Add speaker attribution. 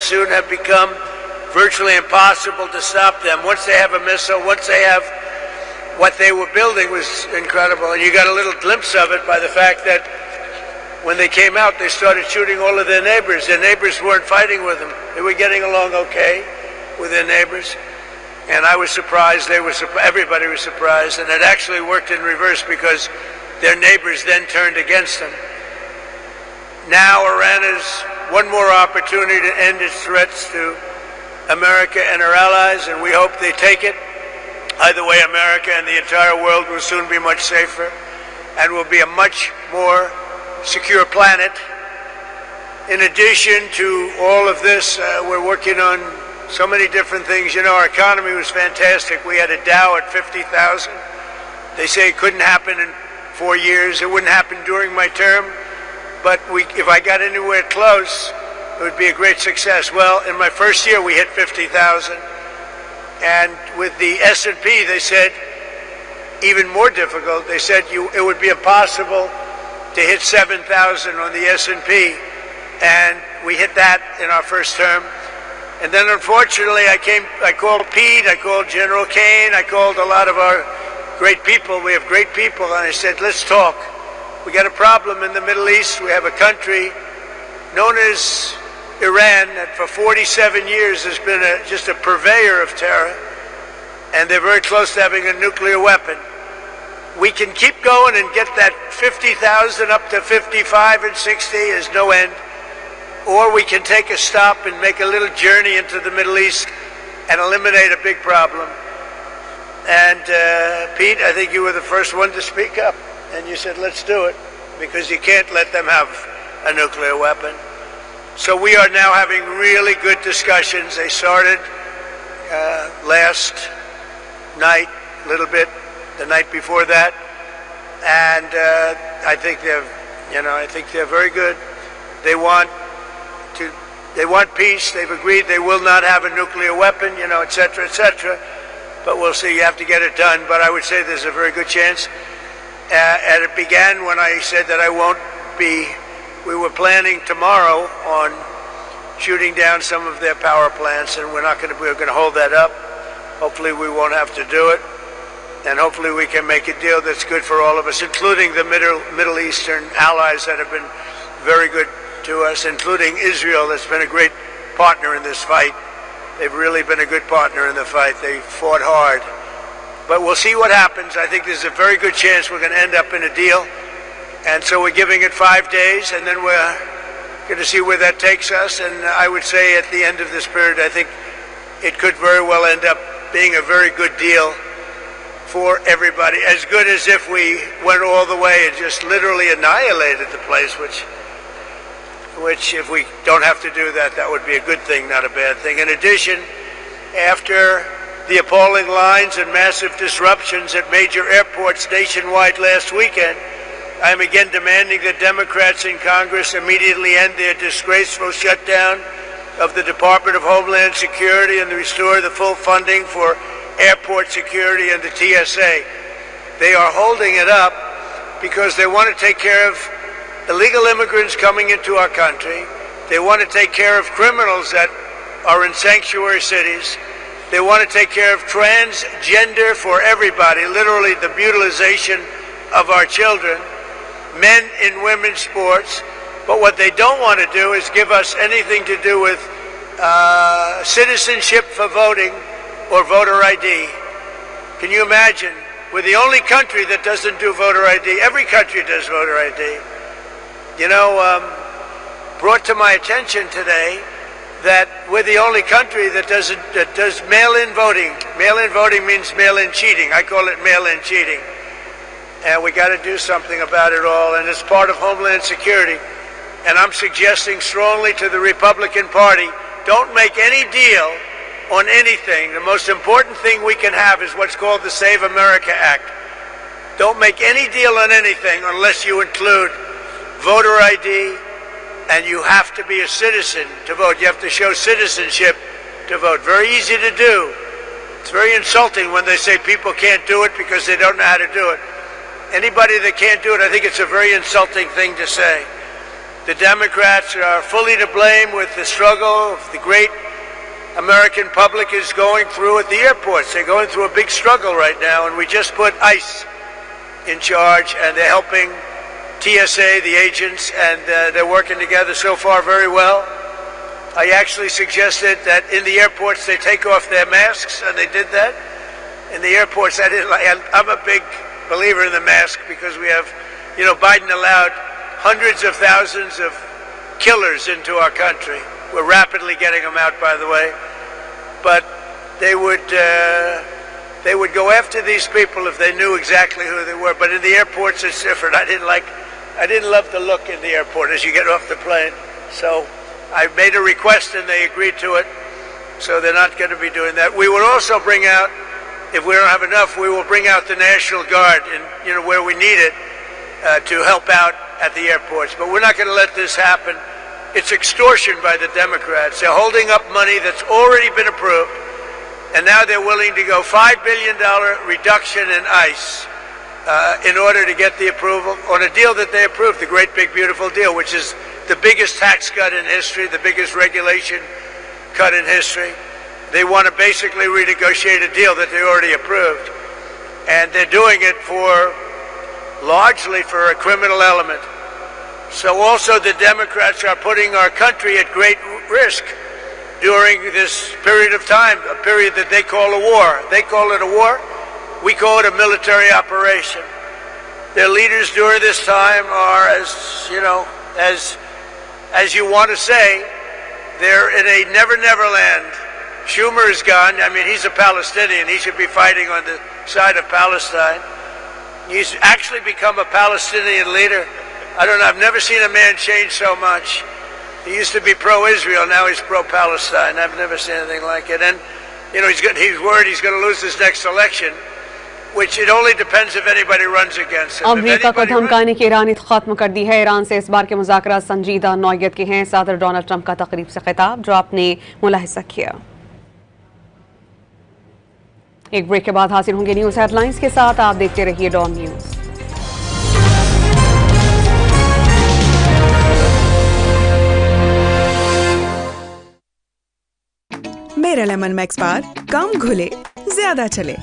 Speaker 1: soon have become virtually impossible to stop them. Once they have a missile, once they have what they were building was incredible. And you got a little glimpse of it by the fact that when they came out, they started shooting all of their neighbors. Their neighbors weren't fighting with them. They were getting along okay with their neighbors. And I was surprised. Everybody was surprised. And it actually worked in reverse because their neighbors then turned against them. Now Iran has one more opportunity to end its threats to America and our allies, and we hope they take it. Either way, America and the entire world will soon be much safer and will be a much more secure planet. In addition to all of this, we're working on so many different things. You know, our economy was fantastic. We had a Dow at 50,000. They say it couldn't happen in 4 years. It wouldn't happen during my term. But if I got anywhere close, it would be a great success. Well, in my first year, we hit 50,000. And with the S&P, they said, even more difficult. They said it would be impossible to hit 7,000 on the S&P. And we hit that in our first term. And then, unfortunately, I called Pete, I called General Kane, I called a lot of our great people. We have great people. And I said, let's talk. We got a problem in the Middle East. We have a country known as Iran that for 47 years has been just a purveyor of terror, and they're very close to having a nuclear weapon. We can keep going and get that 50,000 up to 55 and 60 is no end, or we can take a stop and make a little journey into the Middle East and eliminate a big problem. And Pete, I think you were the first one to speak up. And you said, let's do it, because you can't let them have a nuclear weapon. So we are now having really good discussions. They started last night, a little bit, the night before that. And I think they're very good. They want peace. They've agreed they will not have a nuclear weapon, et cetera, et cetera. But we'll see. You have to get it done. But I would say there's a very good chance. And it began when I said that we were planning tomorrow on shooting down some of their power plants, and we're going to hold that up. Hopefully we won't have to do it, and hopefully we can make a deal that's good for all of us, including the Middle Eastern allies that have been very good to us, including Israel, that's been a great partner in this fight. They've really been a good partner in the fight. They fought hard. But we'll see what happens. I think there's a very good chance we're going to end up in a deal. And so we're giving it 5 days, and then we're going to see where that takes us. And I would say at the end of this period, I think it could very well end up being a very good deal for everybody. As good as if we went all the way and just literally annihilated the place, which if we don't have to do that, that would be a good thing, not a bad thing. In addition, after the appalling lines and massive disruptions at major airports nationwide last weekend, I am again demanding that Democrats in Congress immediately end their disgraceful shutdown of the Department of Homeland Security and restore the full funding for airport security and the TSA. They are holding it up because they want to take care of illegal immigrants coming into our country. They want to take care of criminals that are in sanctuary cities. They want to take care of transgender for everybody, literally the mutilization of our children, men in women's sports. But what they don't want to do is give us anything to do with citizenship for voting or voter ID. Can you imagine? We're the only country that doesn't do voter ID. Every country does voter ID. Brought to my attention today that we're the only country that does mail-in voting. Mail-in voting means mail-in cheating. I call it mail-in cheating. And we got to do something about it all, and it's part of Homeland Security. And I'm suggesting strongly to the Republican Party, don't make any deal on anything. The most important thing we can have is what's called the Save America Act. Don't make any deal on anything unless you include voter ID, and you have to be a citizen to vote. You have to show citizenship to vote. Very easy to do. It's very insulting when they say people can't do it because they don't know how to do it. Anybody that can't do it, I think it's a very insulting thing to say. The Democrats are fully to blame with the struggle the great American public is going through at the airports. They're going through a big struggle right now, and we just put ICE in charge, and they're helping TSA, the agents, and they're working together so far very well. I actually suggested that in the airports they take off their masks, and they did that. In the airports, I'm a big believer in the mask because we have, Biden allowed hundreds of thousands of killers into our country. We're rapidly getting them out, by the way. But they would go after these people if they knew exactly who they were. But in the airports, it's different. I didn't love the look in the airport as you get off the plane. So I made a request and they agreed to it. So they're not going to be doing that. We will also bring out, if we don't have enough, we will bring out the National Guard in, where we need it to help out at the airports. But we're not going to let this happen. It's extortion by the Democrats. They're holding up money that's already been approved, and now they're willing to go $5 billion reduction in ICE in order to get the approval on a deal that they approved, the great big beautiful deal, which is the biggest tax cut in history, the biggest regulation cut in history. They want to basically renegotiate a deal that they already approved, and they're doing it largely for a criminal element. So also the Democrats are putting our country at great risk during this period of time, a period that they call a war. They call it a war. We call it a military operation. Their leaders during this time are, as you want to say, they're in a never land. Schumer is gone. I mean, he's a Palestinian. He should be fighting on the side of Palestine. He's actually become a Palestinian leader. I don't know. I've never seen a man change so much. He used to be pro-Israel. Now he's pro-Palestine. I've never seen anything like it. And, he's worried he's going to lose this next election, which it only depends if anybody runs against him.
Speaker 2: America को धमकाने की Iran खत्म कर दी है। Iran से इस बार के मुज़ाकरात संजीदा नौयत के हैं। सदर डोनाल्ड ट्रंप का तकरीब से खिताब जो आपने मुलाहिज़ा किया। एक ब्रेक के बाद हाजिर होंगे न्यूज़ हेडलाइंस के साथ। आप देखते रहिए डॉन न्यूज़।
Speaker 3: मेरा लेमन मैक्स बार कम घुले ज्यादा चले।